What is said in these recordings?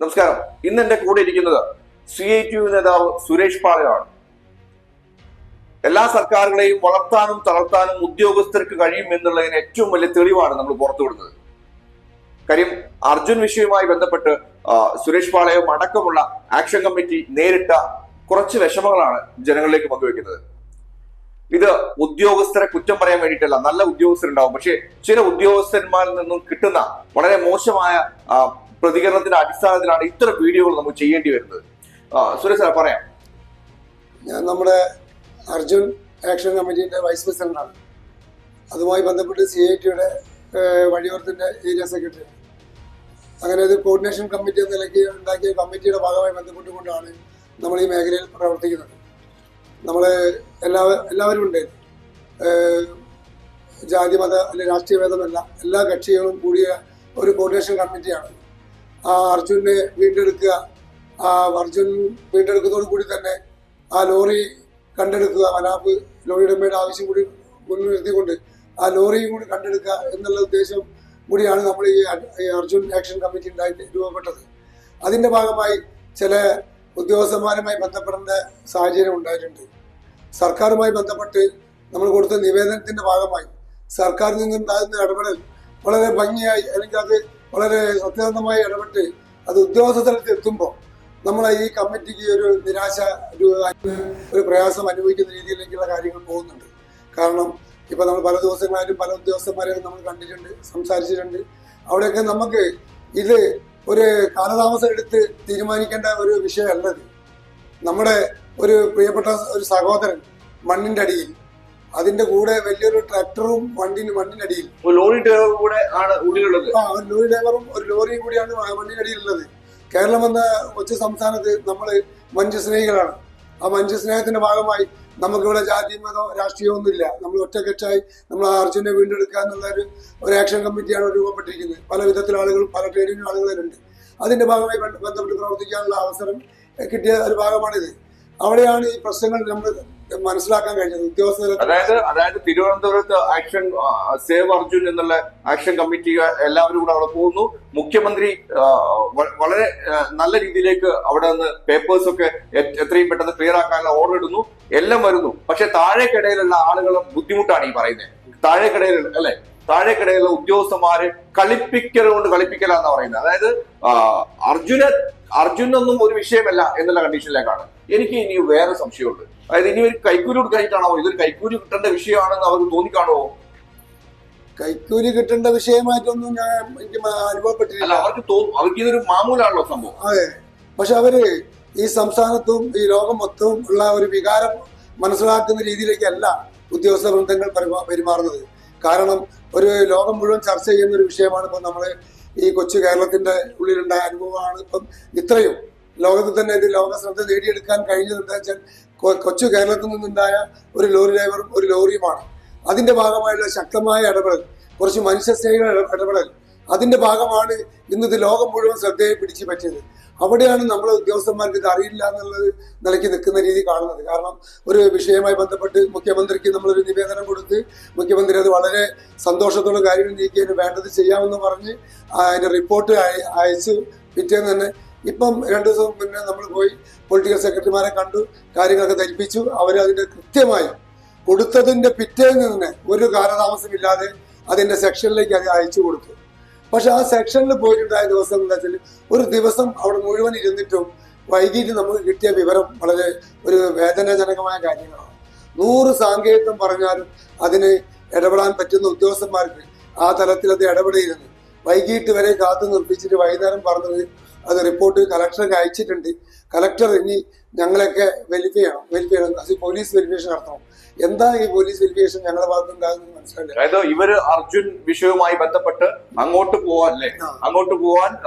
നമസ്കാരം. ഇന്ന് എന്റെ കൂടെ ഇരിക്കുന്നത് CITU നേതാവ് സുരേഷ് പാളയമാണ്. എല്ലാ സർക്കാരുകളെയും വളർത്താനും തളർത്താനും ഉദ്യോഗസ്ഥർക്ക് കഴിയും എന്നുള്ളതിന് ഏറ്റവും വലിയ തെളിവാണ് നമ്മൾ പുറത്തുവിടുന്നത്. കാര്യം അർജുൻ വിഷയവുമായി ബന്ധപ്പെട്ട് സുരേഷ് പാളയം അടക്കമുള്ള ആക്ഷൻ കമ്മിറ്റി നേരിട്ട കുറച്ച് വിഷമങ്ങളാണ് ജനങ്ങളിലേക്ക് പങ്കുവെക്കുന്നത്. ഇത് ഉദ്യോഗസ്ഥരെ കുറ്റം പറയാൻ വേണ്ടിയിട്ടല്ല, നല്ല ഉദ്യോഗസ്ഥരുണ്ടാവും. പക്ഷെ ചില ഉദ്യോഗസ്ഥന്മാരിൽ നിന്നും കിട്ടുന്ന വളരെ മോശമായ പ്രതികരണത്തിന്റെ അടിസ്ഥാനത്തിലാണ് ഇത്തരം വീഡിയോകൾ നമുക്ക് ചെയ്യേണ്ടി വരുന്നത്. സുരേഷ് സാർ പറയാം. ഞാൻ നമ്മുടെ അർജുൻ ആക്ഷൻ കമ്മിറ്റിയുടെ വൈസ് പ്രസിഡന്റാണ്. അതുമായി ബന്ധപ്പെട്ട് CITയുടെ വഴിയോരത്തിന്റെ ഏരിയ സെക്രട്ടറി. അങ്ങനെ ഒരു കോർഡിനേഷൻ കമ്മിറ്റി എന്ന നിലയ്ക്ക് ഉണ്ടാക്കിയ കമ്മിറ്റിയുടെ ഭാഗമായി ബന്ധപ്പെട്ടുകൊണ്ടാണ് നമ്മൾ ഈ മേഖലയിൽ പ്രവർത്തിക്കുന്നത്. നമ്മൾ എല്ലാവരും ഉണ്ട്, ജാതി മത അല്ലെങ്കിൽ രാഷ്ട്രീയ ഭേദമല്ല, എല്ലാ കക്ഷികളും കൂടിയ ഒരു കോർഡിനേഷൻ കമ്മിറ്റിയാണ്. ആ അർജുനെ വീണ്ടെടുക്കുക, ആ അർജുൻ വീണ്ടെടുക്കുന്നതോടു കൂടി തന്നെ ആ ലോറി കണ്ടെടുക്കുക, മനാഫ് ലോറിയുടെ ഉടമയുടെ ആവശ്യം കൂടി മുൻനിർത്തിക്കൊണ്ട് ആ ലോറിയും കൂടി കണ്ടെടുക്കുക എന്നുള്ള ഉദ്ദേശം കൂടിയാണ് നമ്മൾ ഈ അർജുൻ ആക്ഷൻ കമ്മിറ്റി രൂപപ്പെട്ടത്. അതിൻ്റെ ഭാഗമായി ചില ഉദ്യോഗസ്ഥന്മാരുമായി ബന്ധപ്പെടേണ്ട സാഹചര്യം ഉണ്ടായിട്ടുണ്ട്. സർക്കാരുമായി ബന്ധപ്പെട്ട് നമ്മൾ കൊടുത്ത നിവേദനത്തിന്റെ ഭാഗമായി സർക്കാരിൽ നിന്നുണ്ടാകുന്ന ഇടപെടൽ വളരെ ഭംഗിയായി, അല്ലെങ്കിൽ അത് വളരെ സത്യസന്ധമായി ഇടപെട്ട് അത് ഉദ്യോഗസ്ഥ തലത്തിൽ എത്തുമ്പോൾ നമ്മളെ ഈ കമ്മിറ്റിക്ക് ഒരു നിരാശ, ഒരു പ്രയാസം അനുഭവിക്കുന്ന രീതിയിലേക്കുള്ള കാര്യങ്ങൾ പോകുന്നുണ്ട്. കാരണം ഇപ്പം നമ്മൾ പല ദിവസങ്ങളായാലും പല ഉദ്യോഗസ്ഥന്മാരെയും നമ്മൾ കണ്ടിട്ടുണ്ട്, സംസാരിച്ചിട്ടുണ്ട്. അവിടെയൊക്കെ നമുക്ക് ഇത് ഒരു കാലതാമസം എടുത്ത് തീരുമാനിക്കേണ്ട ഒരു വിഷയമല്ലത്. നമ്മുടെ ഒരു പ്രിയപ്പെട്ട ഒരു സഹോദരൻ മണ്ണിന്റെ അടിയിൽ, അതിന്റെ കൂടെ വലിയൊരു ട്രാക്ടറും മണ്ണിനടിയിൽ, ലോറി ഡ്രൈവറും കൂടെ ആണ് ഉള്ളിലുള്ളത്. ഒരു ലോറി ഡ്രൈവറും ഒരു ലോറിയും കൂടിയാണ് മണ്ണിനടിയിലുള്ളത്. കേരളം എന്ന കൊച്ചു സംസ്ഥാനത്ത് നമ്മൾ മനുഷ്യസ്നേഹികളാണ്. ആ മനുഷ്യസ്നേഹത്തിന്റെ ഭാഗമായി നമുക്കിവിടെ ജാതി മതം രാഷ്ട്രീയം ഒന്നുമില്ല. നമ്മൾ ഒറ്റക്കെട്ടായി നമ്മൾ ആ അർജുനെ വീണ്ടെടുക്കുക എന്നുള്ള ഒരു ആക്ഷൻ കമ്മിറ്റിയാണ് രൂപപ്പെട്ടിരിക്കുന്നത്. പല വിധത്തിലുള്ള ആളുകളും പല ട്രേഡിംഗ് ആളുകളുണ്ട്. അതിന്റെ ഭാഗമായി ബന്ധപ്പെട്ട് പ്രവർത്തിക്കാനുള്ള അവസരം കിട്ടിയ ഒരു ഭാഗമാണിത്. അവിടെയാണ് ഈ പ്രശ്നങ്ങൾ നമ്മൾ മനസ്സിലാക്കാൻ കഴിഞ്ഞത്. ഉദ്യോഗസ്ഥർ അതായത് തിരുവനന്തപുരത്ത് ആക്ഷൻ സേവ് അർജുൻ എന്നുള്ള ആക്ഷൻ കമ്മിറ്റി എല്ലാവരും കൂടെ അവിടെ പോകുന്നു. മുഖ്യമന്ത്രി വളരെ നല്ല രീതിയിലേക്ക് അവിടെ നിന്ന് പേപ്പേഴ്സ് ഒക്കെ എത്രയും പെട്ടെന്ന് ക്ലിയർ ആക്കാനുള്ള ഓർഡർ ഇടുന്നു, എല്ലാം വരുന്നു. പക്ഷെ താഴേക്കിടയിലുള്ള ആളുകളുടെ ബുദ്ധിമുട്ടാണ് ഈ പറയുന്നത്. താഴേക്കിടയിലുള്ള ഉദ്യോഗസ്ഥന്മാര് കളിപ്പിക്കലുകൊണ്ട് കളിപ്പിക്കലാന്ന് പറയുന്നത്. അതായത് അർജുനൊന്നും ഒരു വിഷയമല്ല എന്നുള്ള കണ്ടീഷനിലേക്കാണ്. എനിക്ക് ഇനി വേറെ സംശയമുണ്ട്. അതായത് ഇനി ഒരു കൈക്കൂലി കൊടുക്കാനായിട്ടാണോ, ഇതൊരു കൈക്കൂലി കിട്ടേണ്ട വിഷയമാണെന്ന് അവർക്ക് തോന്നിക്കാണോ? കൈക്കൂലി കിട്ടേണ്ട വിഷയമായിട്ടൊന്നും എനിക്ക് അനുഭവപ്പെട്ടില്ല. അവർക്ക് ഇതൊരു മാമൂലാണല്ലോ സംഭവം. അതെ, പക്ഷെ അവര് ഈ സംസ്ഥാനത്തും ഈ ലോകം മൊത്തവും ഉള്ള ഒരു വികാരം മനസ്സിലാക്കുന്ന രീതിയിലേക്കല്ല ഉദ്യോഗസ്ഥ വൃന്ദങ്ങൾ പെരുമാറുന്നത്. കാരണം ഒരു ലോകം മുഴുവൻ ചർച്ച ചെയ്യുന്ന ഒരു വിഷയമാണ് ഇപ്പം നമ്മൾ ഈ കൊച്ചു കേരളത്തിന്റെ ഉള്ളിലുണ്ടായ അനുഭവമാണ്. ഇപ്പം ഇത്രയും ലോകത്തിൽ തന്നെ ഇത് ലോക ശ്രദ്ധ നേടിയെടുക്കാൻ കഴിഞ്ഞത് എന്താ വെച്ചാൽ കൊച്ചു കേരളത്തിൽ നിന്നുണ്ടായ ഒരു ലോറി ഡ്രൈവറും ഒരു ലോറിയുമാണ്. അതിന്റെ ഭാഗമായുള്ള ശക്തമായ ഇടപെടൽ, കുറച്ച് മനുഷ്യസ്നേഹികളുടെ ഇടപെടൽ, അതിന്റെ ഭാഗമാണ് ഇന്നത് ലോകം മുഴുവൻ ശ്രദ്ധയെ പിടിച്ചു പറ്റിയത്. അവിടെയാണ് നമ്മൾ ഉദ്യോഗസ്ഥന്മാർക്ക് ഇത് അറിയില്ല എന്നുള്ളത് നിലയ്ക്ക് നിൽക്കുന്ന രീതി കാണുന്നത്. കാരണം ഒരു വിഷയവുമായി ബന്ധപ്പെട്ട് മുഖ്യമന്ത്രിക്ക് നമ്മളൊരു നിവേദനം കൊടുത്ത് മുഖ്യമന്ത്രി അത് വളരെ സന്തോഷത്തോടെ കാര്യങ്ങൾ നീക്കിയതിന് വേണ്ടത് ചെയ്യാമെന്ന് പറഞ്ഞ് അതിന്റെ റിപ്പോർട്ട് അയച്ച് പിറ്റേന്ന് തന്നെ ഇപ്പം 2 ദിവസം മുന്നേ നമ്മൾ പോയി പൊളിറ്റിക്കൽ സെക്രട്ടറിമാരെ കണ്ടു, കാര്യങ്ങളൊക്കെ ധരിപ്പിച്ചു. അവർ അതിന്റെ കൃത്യമായി കൊടുത്തതിന്റെ പിറ്റേന്ന് തന്നെ ഒരു കാലതാമസമില്ലാതെ അതിന്റെ സെക്ഷനിലേക്ക് അത് അയച്ചു കൊടുത്തു. പക്ഷെ ആ സെക്ഷനിൽ പോയിട്ടുണ്ടായ ദിവസം എന്താ വെച്ചാൽ ഒരു ദിവസം അവിടെ മുഴുവൻ ഇരുന്നിട്ടും വൈകിട്ട് നമുക്ക് കിട്ടിയ വിവരം വളരെ ഒരു വേദനാജനകമായ കാര്യങ്ങളാണ്. 100 സാങ്കേതികം പറഞ്ഞാലും അതിന് ഇടപെടാൻ പറ്റുന്ന ഉദ്യോഗസ്ഥന്മാർക്ക് ആ തലത്തിൽ അത് ഇടപെടരുത്. വൈകിട്ട് വരെ കാത്തു നിർത്തിച്ചിട്ട് വൈകുന്നേരം പറഞ്ഞത് അത് റിപ്പോർട്ട് കളക്ടർക്ക് അയച്ചിട്ടുണ്ട്. കളക്ടർ ഇനി ഞങ്ങളൊക്കെ വെരിഫൈ ചെയ്യണം, അത് പോലീസ് വെരിഫിക്കേഷൻ നടത്തണം. എന്താ ഈ പോലീസ് വെരിഫിക്കേഷൻ ഞങ്ങളുടെ ഭാഗത്ത് ഉണ്ടാകുന്നത് മനസ്സിലായില്ല. അതായത് ഇവര് അർജുൻ വിഷയവുമായി ബന്ധപ്പെട്ട് അങ്ങോട്ട് പോവാൻ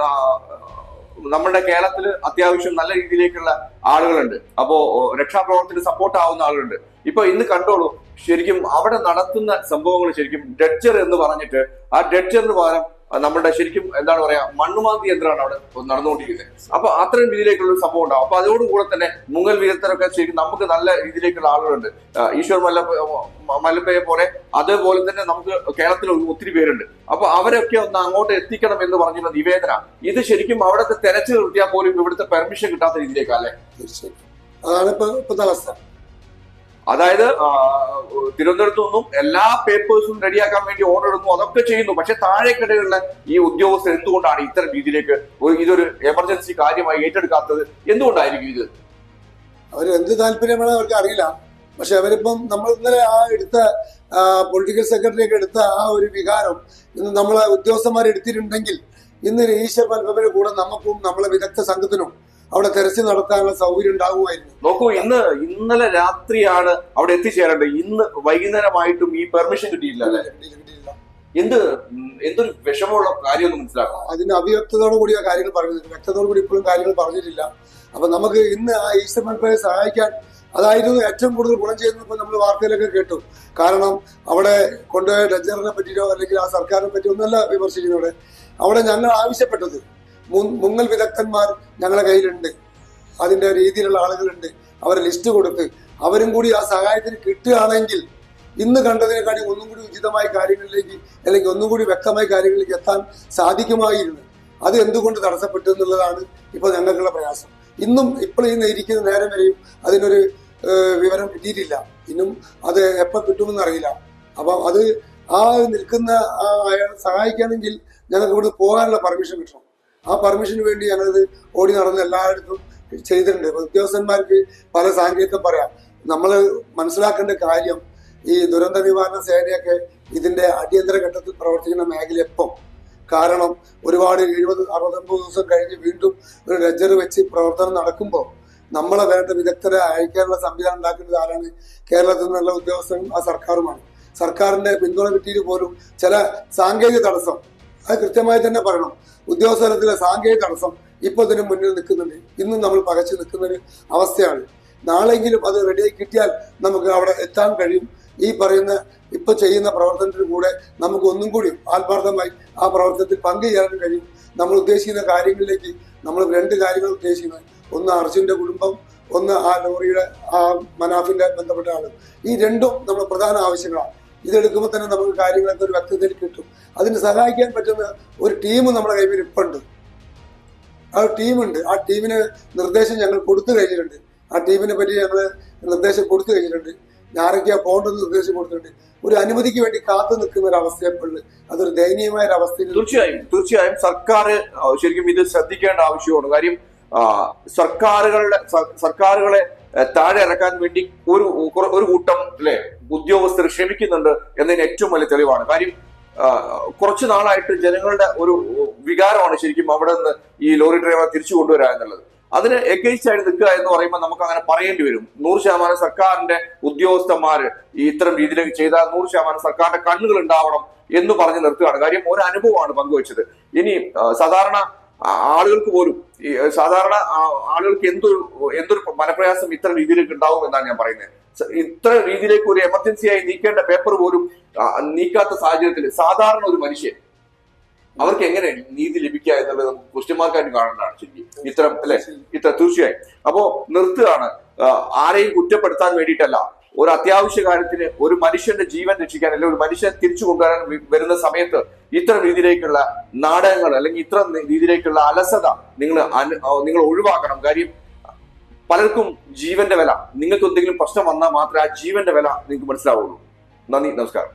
നമ്മുടെ കേരളത്തിൽ അത്യാവശ്യം നല്ല രീതിയിലേക്കുള്ള ആളുകളുണ്ട്. അപ്പോ രക്ഷാപ്രവർത്തനത്തിന് സപ്പോർട്ട് ആവുന്ന ആളുകളുണ്ട്. ഇപ്പൊ ഇന്ന് കണ്ടോളൂ, ശരിക്കും അവിടെ നടത്തുന്ന സംഭവങ്ങൾ ശരിക്കും ഡ്രെഡ്ജർ എന്ന് പറഞ്ഞിട്ട് ആ ഡ്രെഡ്ജറിന് പകരം നമ്മുടെ ശരിക്കും എന്താണ് പറയാ മണ്ണുമാന്തി യന്ത്രമാണ് അവിടെ നടന്നുകൊണ്ടിരിക്കുന്നത്. അപ്പൊ അത്തരം രീതിയിലേക്കുള്ള ഒരു സംഭവം ഉണ്ടാവും. അപ്പൊ അതോടുകൂടെ തന്നെ മുങ്ങൽ വിദഗ്ധരൊക്കെ ശരിക്കും നമുക്ക് നല്ല രീതിയിലേക്കുള്ള ആളുകളുണ്ട്. ഈശ്വർ മല്ലപ്പയെ പോലെ അതേപോലെ തന്നെ നമുക്ക് കേരളത്തിൽ ഒത്തിരി പേരുണ്ട്. അപ്പൊ അവരൊക്കെ ഒന്ന് അങ്ങോട്ട് എത്തിക്കണം എന്ന് പറഞ്ഞുള്ള നിവേദന ഇത് ശരിക്കും അവിടുത്തെ തെരച്ചു നിർത്തിയാൽ പോലും ഇവിടുത്തെ പെർമിഷൻ കിട്ടാത്ത രീതിയിലേക്കല്ലേ? തീർച്ചയായും അതാണ് ഇപ്പോഴത്തെ അവസ്ഥ. അതായത് തിരുവനന്തപുരത്തു നിന്നും എല്ലാ പേപ്പേഴ്സും റെഡിയാക്കാൻ വേണ്ടി ഓർഡർ ഇടുന്നു, അതൊക്കെ ചെയ്യുന്നു. പക്ഷെ താഴേക്കിടയിലുള്ള ഈ ഉദ്യോഗസ്ഥർ എന്തുകൊണ്ടാണ് ഇത്തരം രീതിയിലേക്ക് ഇതൊരു എമർജൻസി കാര്യമായി ഏറ്റെടുക്കാത്തത്? എന്തുകൊണ്ടായിരിക്കും ഇത്? അവർ എന്ത് താല്പര്യമാണ് അവർക്ക് അറിയില്ല. പക്ഷെ അവരിപ്പം നമ്മൾ ഇന്നലെ ആ എടുത്ത പൊളിറ്റിക്കൽ സെക്രട്ടറിയൊക്കെ എടുത്ത ആ ഒരു വികാരം ഇന്ന് നമ്മളെ ഉദ്യോഗസ്ഥന്മാർ എടുത്തിട്ടുണ്ടെങ്കിൽ ഇന്ന് ഈശ്വർ മൽപ്പയുടെ കൂടെ നമുക്കും നമ്മളെ വിദഗ്ധ സംഘത്തിനും അവിടെ തെരച്ചിൽ നടത്താനുള്ള സൗകര്യം ഉണ്ടാകുമായിരുന്നു. നോക്കൂ, ഇന്നലെ രാത്രിയാണ് അവിടെ എത്തിച്ചേരേണ്ടത്. ഇന്ന് വൈകുന്നേരമായിട്ടും ഈ പെർമിഷൻ കിട്ടിയില്ല അല്ലെ? എന്തൊരു വിഷമമുള്ള കാര്യമൊന്നും മനസ്സിലാക്കാം. അതിന് അവ്യക്തതയോടു കൂടി ആ കാര്യങ്ങൾ പറഞ്ഞില്ല, വ്യക്തതയോടു കൂടി ഇപ്പോഴും കാര്യങ്ങൾ പറഞ്ഞിട്ടില്ല. അപ്പൊ നമുക്ക് ഇന്ന് ആ ഈശ്വർ മൽപ്പയെ സഹായിക്കാൻ അതായിരുന്നു ഏറ്റവും കൂടുതൽ ഗുണം ചെയ്യുന്നത്. നമ്മൾ വാർത്തയിലൊക്കെ കേട്ടു. കാരണം അവിടെ കൊണ്ടുപോയ ഡജറിനെ പറ്റിയോ അല്ലെങ്കിൽ ആ സർക്കാരിനെ പറ്റിയോ ഒന്നല്ല വിമർശിക്കുന്നത്. അവിടെ ഞങ്ങൾ ആവശ്യപ്പെട്ടത് മുങ്ങൽ വിദഗ്ധന്മാർ ഞങ്ങളുടെ കയ്യിലുണ്ട്, അതിന്റെ രീതിയിലുള്ള ആളുകളുണ്ട്, അവരെ ലിസ്റ്റ് കൊടുത്ത് അവരും കൂടി ആ സഹായത്തിന് കിട്ടുകയാണെങ്കിൽ ഇന്ന് കണ്ടതിനെക്കാട്ടി ഒന്നും കൂടി ഉചിതമായ കാര്യങ്ങളിലേക്ക് അല്ലെങ്കിൽ ഒന്നും കൂടി വ്യക്തമായ കാര്യങ്ങളിലേക്ക് എത്താൻ സാധിക്കുമായിരുന്നു. അത് എന്തുകൊണ്ട് തടസ്സപ്പെട്ടു എന്നുള്ളതാണ് ഇപ്പോൾ ഞങ്ങൾക്കുള്ള പ്രയാസം. ഇപ്പോൾ ഇരിക്കുന്ന നേരം വരെയും അതിനൊരു വിവരം കിട്ടിയിട്ടില്ല. ഇന്നും അത് എപ്പോൾ കിട്ടുമെന്ന് അറിയില്ല. അപ്പം അത് ആ നിൽക്കുന്ന അയാളെ സഹായിക്കുകയാണെങ്കിൽ ഞങ്ങൾക്ക് ഇവിടെ പോകാനുള്ള പെർമിഷൻ കിട്ടണം. ആ പെർമിഷന് വേണ്ടി ഞങ്ങളിത് ഓടി നടന്ന് എല്ലായിടത്തും ചെയ്തിട്ടുണ്ട്. ഉദ്യോഗസ്ഥന്മാർക്ക് പല സാങ്കേതികം പറയാം. നമ്മൾ മനസ്സിലാക്കേണ്ട കാര്യം ഈ ദുരന്ത നിവാരണ സേനയൊക്കെ ഇതിന്റെ അടിയന്തര ഘട്ടത്തിൽ പ്രവർത്തിക്കുന്ന മേഖല എപ്പം. കാരണം ഒരുപാട് 70-69 ദിവസം കഴിഞ്ഞ് വീണ്ടും ഒരു ലെഡ്ജർ വെച്ച് പ്രവർത്തനം നടക്കുമ്പോൾ നമ്മളെ വേണ്ട വിദഗ്ധരെ അയക്കാനുള്ള സംവിധാനം ഉണ്ടാക്കുന്നത് ആരാണ്? കേരളത്തിൽ നിന്നുള്ള ഉദ്യോഗസ്ഥരും ആ സർക്കാരുമാണ്. സർക്കാരിന്റെ പിന്തുണ കിട്ടിയിട്ട് പോലും ചില സാങ്കേതിക തടസ്സം അത് കൃത്യമായി തന്നെ പറയണം. ഉദ്യോഗസ്ഥലത്തിലെ സാങ്കേതിക തടസ്സം ഇപ്പോൾ ഇതിന് മുന്നിൽ നിൽക്കുന്നുണ്ട്. ഇന്നും നമ്മൾ പകച്ചു നിൽക്കുന്നൊരു അവസ്ഥയാണ്. നാളെങ്കിലും അത് റെഡിയായി കിട്ടിയാൽ നമുക്ക് അവിടെ എത്താൻ കഴിയും. ഈ പറയുന്ന ഇപ്പൊ ചെയ്യുന്ന പ്രവർത്തനത്തിന് കൂടെ നമുക്ക് ഒന്നും കൂടി ആത്മാർത്ഥമായി ആ പ്രവർത്തനത്തിൽ പങ്കുചേരാൻ കഴിയും. നമ്മൾ ഉദ്ദേശിക്കുന്ന കാര്യങ്ങളിലേക്ക് നമ്മൾ 2 കാര്യങ്ങൾ ഉദ്ദേശിക്കുന്നത്. ഒന്ന് അർജുന്റെ കുടുംബം, ഒന്ന് ആ ലോറിയുടെ ആ മനാഫിന്റെ ബന്ധപ്പെട്ട ആള്. ഈ 2ഉം നമ്മുടെ പ്രധാന ആവശ്യങ്ങളാണ്. ഇതെടുക്കുമ്പോൾ തന്നെ നമുക്ക് കാര്യങ്ങളൊക്കെ ഒരു വ്യക്തതയിൽ കിട്ടും. അതിന് സഹായിക്കാൻ പറ്റുന്ന ഒരു ടീം നമ്മുടെ കൈവിൽ ഇപ്പുണ്ട്. ആ ടീമുണ്ട്. ആ ടീമിന് നിർദ്ദേശം ഞങ്ങൾ കൊടുത്തു കഴിഞ്ഞിട്ടുണ്ട്. ആ ടീമിനെ പറ്റി ഞങ്ങൾ നിർദ്ദേശം കൊടുത്തു കഴിഞ്ഞിട്ടുണ്ട്. ഞാനൊക്കെയാ പോകേണ്ടെന്ന് നിർദ്ദേശം കൊടുത്തിട്ടുണ്ട്. ഒരു അനുമതിക്ക് വേണ്ടി കാത്തു നിൽക്കുന്ന ഒരു അവസ്ഥയപ്പോഴുള്ളത് അതൊരു ദയനീയമായ ഒരു അവസ്ഥയിൽ. തീർച്ചയായും സർക്കാർ ശരിക്കും ഇത് ശ്രദ്ധിക്കേണ്ട ആവശ്യമാണ്. കാര്യം സർക്കാരുകളെ താഴെ ഇറക്കാൻ വേണ്ടി ഒരു കൂട്ടം ഉദ്യോഗസ്ഥർ ശ്രമിക്കുന്നുണ്ട് എന്നതിന് ഏറ്റവും വലിയ തെളിവാണ്. കാര്യം കുറച്ചു നാളായിട്ട് ജനങ്ങളുടെ ഒരു വികാരമാണ് ശരിക്കും അവിടെ നിന്ന് ഈ ലോറി ഡ്രൈവറെ തിരിച്ചു കൊണ്ടുവരിക എന്നുള്ളത്. അതിന് എഗെയിൻസ്റ്റ് ആയിട്ട് നിൽക്കുക എന്ന് പറയുമ്പോൾ നമുക്ക് അങ്ങനെ പറയേണ്ടി വരും. 100% സർക്കാരിന്റെ ഉദ്യോഗസ്ഥന്മാര് ഈ ഇത്തരം രീതിയിലേക്ക് ചെയ്താൽ 100% സർക്കാരിന്റെ കണ്ണുകൾ ഉണ്ടാവണം എന്ന് പറഞ്ഞ് നിർത്തുകയാണ്. കാര്യം ഒരു അനുഭവമാണ് പങ്കുവച്ചത്. ഇനി സാധാരണ ആളുകൾക്ക് പോലും ആളുകൾക്ക് എന്തൊരു മനപ്രയാസം ഇത്തരം രീതിയിലേക്ക് ഉണ്ടാവും എന്നാണ് ഞാൻ പറയുന്നത്. ഇത്ര രീതിയിലേക്ക് ഒരു എമർജൻസിയായി നീക്കേണ്ട പേപ്പർ പോലും നീക്കാത്ത സാഹചര്യത്തിൽ സാധാരണ ഒരു മനുഷ്യൻ അവർക്ക് എങ്ങനെ നീതി ലഭിക്കുക എന്നുള്ളത് നമുക്ക് ക്വസ്റ്റ്യൻ മാർക്കായിട്ട് കാണേണ്ടതാണ് ശരിക്കും ഇത്ര തീർച്ചയായും. അപ്പോ നിർത്തുകയാണ്. ആരെയും കുറ്റപ്പെടുത്താൻ വേണ്ടിയിട്ടല്ല, ഒരു അത്യാവശ്യ കാര്യത്തിന് ഒരു മനുഷ്യന്റെ ജീവൻ രക്ഷിക്കാൻ അല്ലെങ്കിൽ ഒരു മനുഷ്യൻ തിരിച്ചു കൊണ്ടുവരാൻ വരുന്ന സമയത്ത് ഇത്തരം രീതിയിലേക്കുള്ള നാടകങ്ങൾ അല്ലെങ്കിൽ ഇത്തരം രീതിയിലേക്കുള്ള അലസത നിങ്ങൾ ഒഴിവാക്കണം. കാര്യം പലർക്കും ജീവന്റെ വില, നിങ്ങൾക്ക് എന്തെങ്കിലും പ്രശ്നം വന്നാൽ മാത്രമേ ആ ജീവന്റെ വില നിങ്ങൾക്ക് മനസ്സിലാവുള്ളൂ. നന്ദി, നമസ്കാരം.